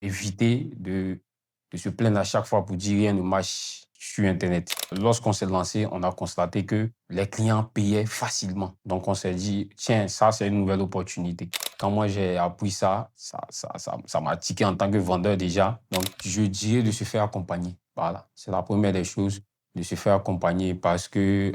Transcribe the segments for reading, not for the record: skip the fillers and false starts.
éviter de se plaindre à chaque fois pour dire rien ne marche sur Internet. Lorsqu'on s'est lancé, on a constaté que les clients payaient facilement. Donc, on s'est dit, tiens, ça, c'est une nouvelle opportunité. Quand moi, j'ai appris ça m'a tiqué en tant que vendeur déjà. Donc, je dirais de se faire accompagner. Voilà, c'est la première des choses, de se faire accompagner parce que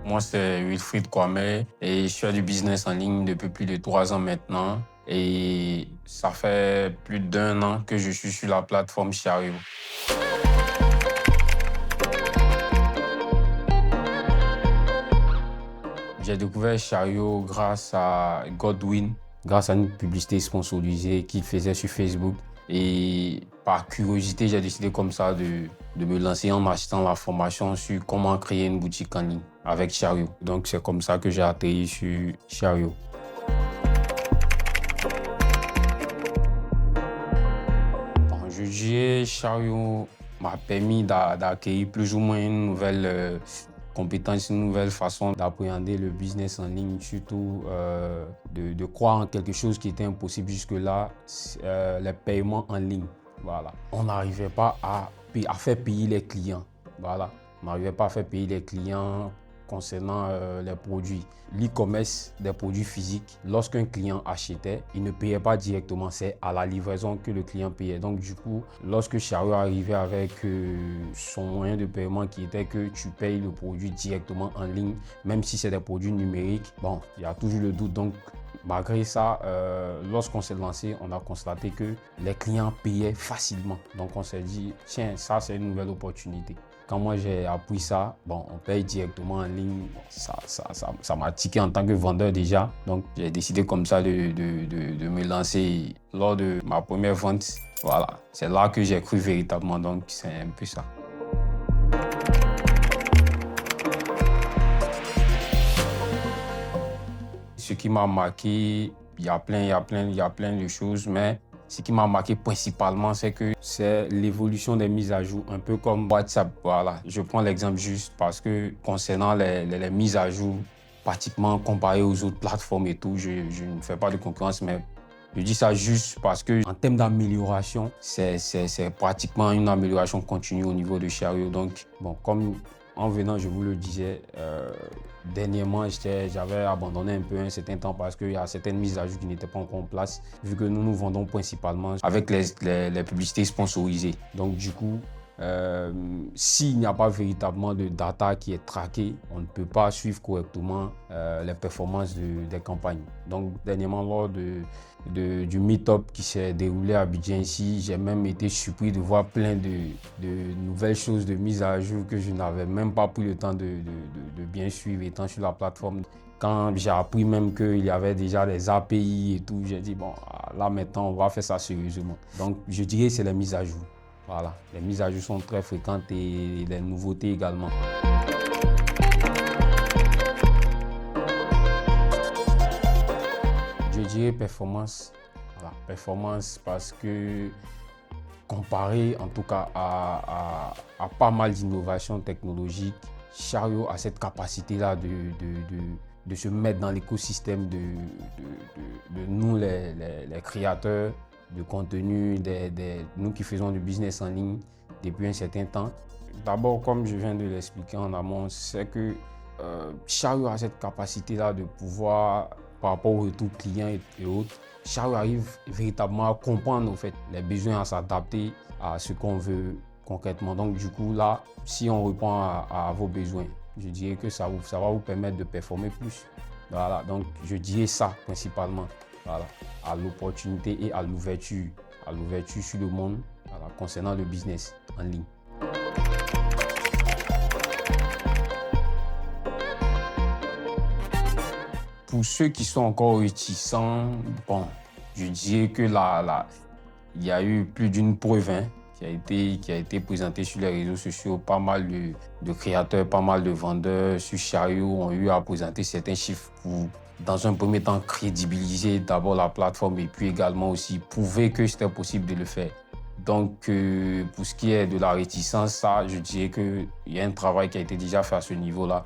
moi, c'est Wilfried Kwame et je fais du business en ligne depuis plus de 3 ans maintenant. Et ça fait plus d'1 an que je suis sur la plateforme Chariot. J'ai découvert Chariot grâce à Godwin, grâce à une publicité sponsorisée qu'il faisait sur Facebook. Et par curiosité, j'ai décidé comme ça de me lancer en achetant la formation sur comment créer une boutique en ligne avec Chariot. Donc, c'est comme ça que j'ai atterri sur Chariot. Bon, je dirais Chariot m'a permis d'acquérir plus ou moins une nouvelle compétence, une nouvelle façon d'appréhender le business en ligne, surtout de croire en quelque chose qui était impossible jusque-là, les paiements en ligne. Voilà. On n'arrivait pas à faire payer les clients. Voilà. On n'arrivait pas à faire payer les clients concernant les produits. L'e-commerce des produits physiques, lorsqu'un client achetait, il ne payait pas directement, c'est à la livraison que le client payait. Donc du coup, lorsque Chariot arrivait avec son moyen de paiement qui était que tu payes le produit directement en ligne, même si c'est des produits numériques, bon, il y a toujours le doute. Donc malgré ça, lorsqu'on s'est lancé, on a constaté que les clients payaient facilement. Donc on s'est dit, tiens, ça c'est une nouvelle opportunité. Quand moi j'ai appris ça, bon, on paye directement en ligne, ça m'a tiqué en tant que vendeur déjà. Donc j'ai décidé comme ça de me lancer lors de ma première vente. Voilà, c'est là que j'ai cru véritablement, donc c'est un peu ça. Ce qui m'a marqué, il y a plein de choses, mais ce qui m'a marqué principalement, c'est l'évolution des mises à jour, un peu comme WhatsApp. Voilà, je prends l'exemple juste parce que concernant les mises à jour, pratiquement comparé aux autres plateformes et tout, je ne fais pas de concurrence, mais je dis ça juste parce que en termes d'amélioration, c'est pratiquement une amélioration continue au niveau de Chariot. Donc, bon, comme en venant, je vous le disais, dernièrement, j'avais abandonné un peu un certain temps parce qu'il y a certaines mises à jour qui n'étaient pas encore en place, vu que nous vendons principalement avec les publicités sponsorisées. Donc, du coup, s'il n'y a pas véritablement de data qui est traquée, on ne peut pas suivre correctement les performances des campagnes. Donc, dernièrement, lors du meet-up qui s'est déroulé à Abidjan ici, j'ai même été surpris de voir plein de nouvelles choses de mise à jour que je n'avais même pas pris le temps de bien suivre étant sur la plateforme. Quand j'ai appris même qu'il y avait déjà des API et tout, j'ai dit, bon, là maintenant, on va faire ça sérieusement. Donc, je dirais que c'est les mises à jour. Voilà, les mises à jour sont très fréquentes et les nouveautés également. Je dirais performance. Voilà, performance parce que comparé en tout cas à pas mal d'innovations technologiques, Chariot a cette capacité-là de se mettre dans l'écosystème de nous les créateurs de contenu, nous qui faisons du business en ligne depuis un certain temps. D'abord, comme je viens de l'expliquer en amont, c'est que Chariot a cette capacité-là de pouvoir, par rapport aux retours clients et autres, Chariot arrive véritablement à comprendre en fait, les besoins, à s'adapter à ce qu'on veut concrètement. Donc du coup, là, si on répond à vos besoins, je dirais que ça va vous permettre de performer plus. Voilà, donc je dirais ça principalement. Voilà, à l'opportunité et à l'ouverture sur le monde, voilà, concernant le business en ligne. Pour ceux qui sont encore réticents, bon, je dirais que il y a eu plus d'une preuve qui a été présentée sur les réseaux sociaux. Pas mal de créateurs, pas mal de vendeurs sur Chariot ont eu à présenter certains chiffres pour, dans un premier temps, crédibiliser d'abord la plateforme et puis également aussi prouver que c'était possible de le faire. Donc, pour ce qui est de la réticence, ça, je dirais qu'il y a un travail qui a été déjà fait à ce niveau-là.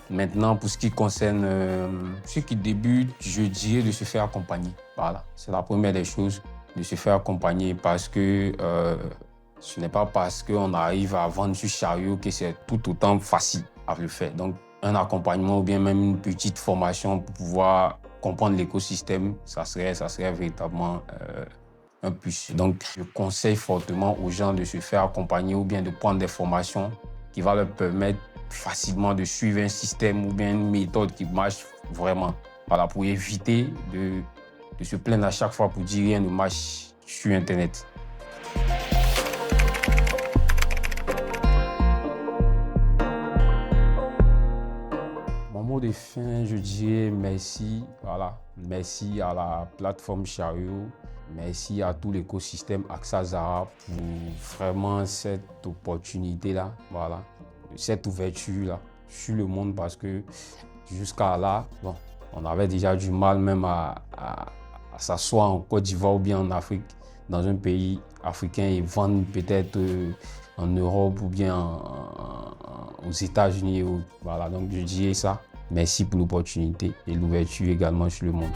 Maintenant, pour ce qui concerne ceux qui débutent, je dirais de se faire accompagner. Voilà, c'est la première des choses, de se faire accompagner parce que ce n'est pas parce qu'on arrive à vendre du chariot que c'est tout autant facile à le faire. Donc, un accompagnement ou bien même une petite formation pour pouvoir comprendre l'écosystème, ça serait véritablement un plus. Donc, je conseille fortement aux gens de se faire accompagner ou bien de prendre des formations qui vont leur permettre facilement de suivre un système ou bien une méthode qui marche vraiment. Voilà, pour éviter de se plaindre à chaque fois pour dire rien ne marche sur Internet. Mon mot de fin, je dirais merci. Voilà, merci à la plateforme Chariot. Merci à tout l'écosystème AXA Zara pour vraiment cette opportunité-là, voilà, cette ouverture-là sur le monde parce que jusqu'à là, bon, on avait déjà du mal même à s'asseoir en Côte d'Ivoire ou bien en Afrique, dans un pays africain et vendre peut-être en Europe ou bien aux États-Unis. Voilà, donc je dirais ça. Merci pour l'opportunité et l'ouverture également sur le monde.